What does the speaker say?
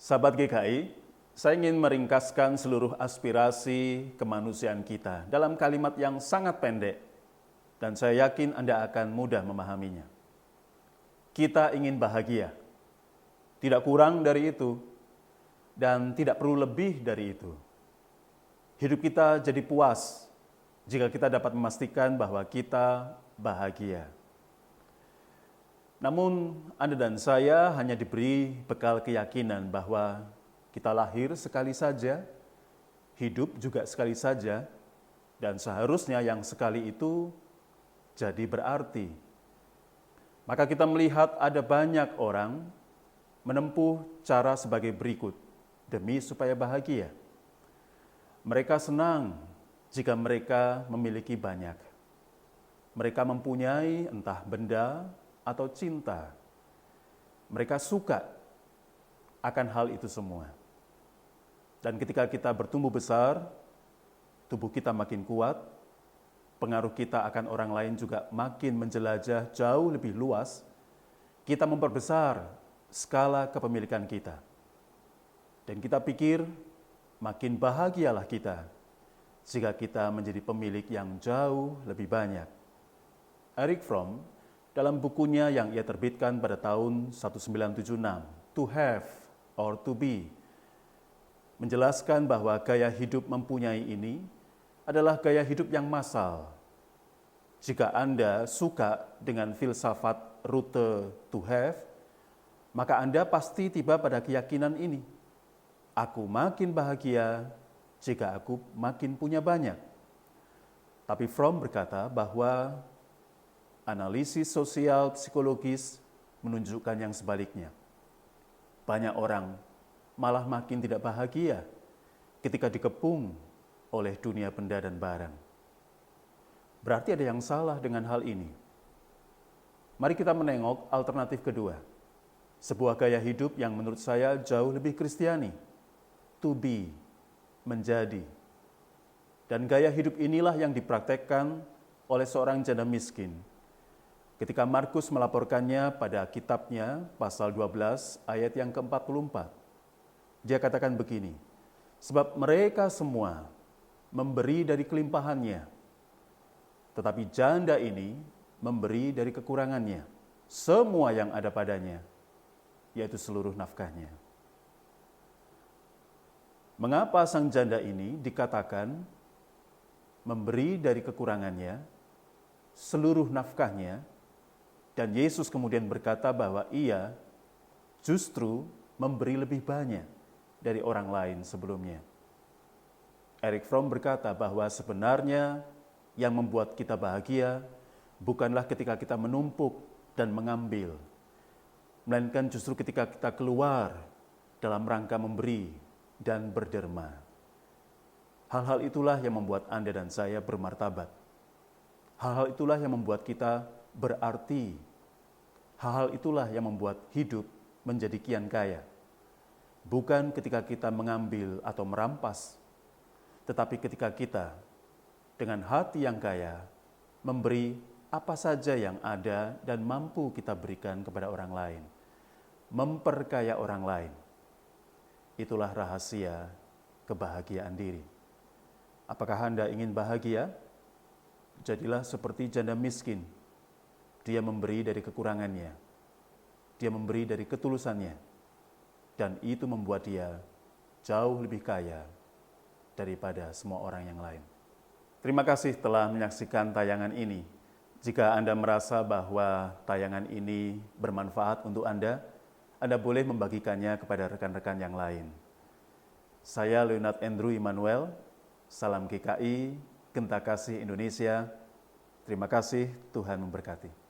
Sahabat GKI, saya ingin meringkaskan seluruh aspirasi kemanusiaan kita dalam kalimat yang sangat pendek, dan saya yakin Anda akan mudah memahaminya. Kita ingin bahagia, tidak kurang dari itu, dan tidak perlu lebih dari itu. Hidup kita jadi puas jika kita dapat memastikan bahwa kita bahagia. Namun, Anda dan saya hanya diberi bekal keyakinan bahwa kita lahir sekali saja, hidup juga sekali saja, dan seharusnya yang sekali itu jadi berarti. Maka kita melihat ada banyak orang menempuh cara sebagai berikut demi supaya bahagia. Mereka senang jika mereka memiliki banyak. Mereka mempunyai entah benda atau cinta. Mereka suka akan hal itu semua. Dan ketika kita bertumbuh besar, tubuh kita makin kuat, pengaruh kita akan orang lain juga makin menjelajah jauh lebih luas, kita memperbesar skala kepemilikan kita. Dan kita pikir makin bahagialah kita jika kita menjadi pemilik yang jauh lebih banyak. Erich Fromm dalam bukunya yang ia terbitkan pada tahun 1976, To Have or To Be, menjelaskan bahwa gaya hidup mempunyai ini adalah gaya hidup yang massal. Jika Anda suka dengan filsafat rute to have, maka Anda pasti tiba pada keyakinan ini. Aku makin bahagia jika aku makin punya banyak. Tapi Fromm berkata bahwa analisis sosial psikologis menunjukkan yang sebaliknya. Banyak orang malah makin tidak bahagia ketika dikepung oleh dunia benda dan barang. Berarti ada yang salah dengan hal ini. Mari kita menengok alternatif kedua. Sebuah gaya hidup yang menurut saya jauh lebih Kristiani. To be, menjadi. Dan gaya hidup inilah yang dipraktekkan oleh seorang janda miskin. Ketika Markus melaporkannya pada kitabnya pasal 12 ayat yang ke-44. Dia katakan begini, sebab mereka semua memberi dari kelimpahannya, tetapi janda ini memberi dari kekurangannya, semua yang ada padanya, yaitu seluruh nafkahnya. Mengapa sang janda ini dikatakan memberi dari kekurangannya, seluruh nafkahnya, dan Yesus kemudian berkata bahwa ia justru memberi lebih banyak dari orang lain sebelumnya. Erich Fromm berkata bahwa sebenarnya yang membuat kita bahagia bukanlah ketika kita menumpuk dan mengambil, melainkan justru ketika kita keluar dalam rangka memberi dan berderma. Hal-hal itulah yang membuat Anda dan saya bermartabat. Hal-hal itulah yang membuat kita berarti. Hal-hal itulah yang membuat hidup menjadi kian kaya. Bukan ketika kita mengambil atau merampas, tetapi ketika kita dengan hati yang kaya memberi apa saja yang ada dan mampu kita berikan kepada orang lain. Memperkaya orang lain. Itulah rahasia kebahagiaan diri. Apakah Anda ingin bahagia? Jadilah seperti janda miskin. Dia memberi dari kekurangannya. Dia memberi dari ketulusannya. Dan itu membuat dia jauh lebih kaya daripada semua orang yang lain. Terima kasih telah menyaksikan tayangan ini. Jika Anda merasa bahwa tayangan ini bermanfaat untuk Anda boleh membagikannya kepada rekan-rekan yang lain. Saya Leonard Andrew Immanuel, salam GKI, Genta Kasih Indonesia. Terima kasih, Tuhan memberkati.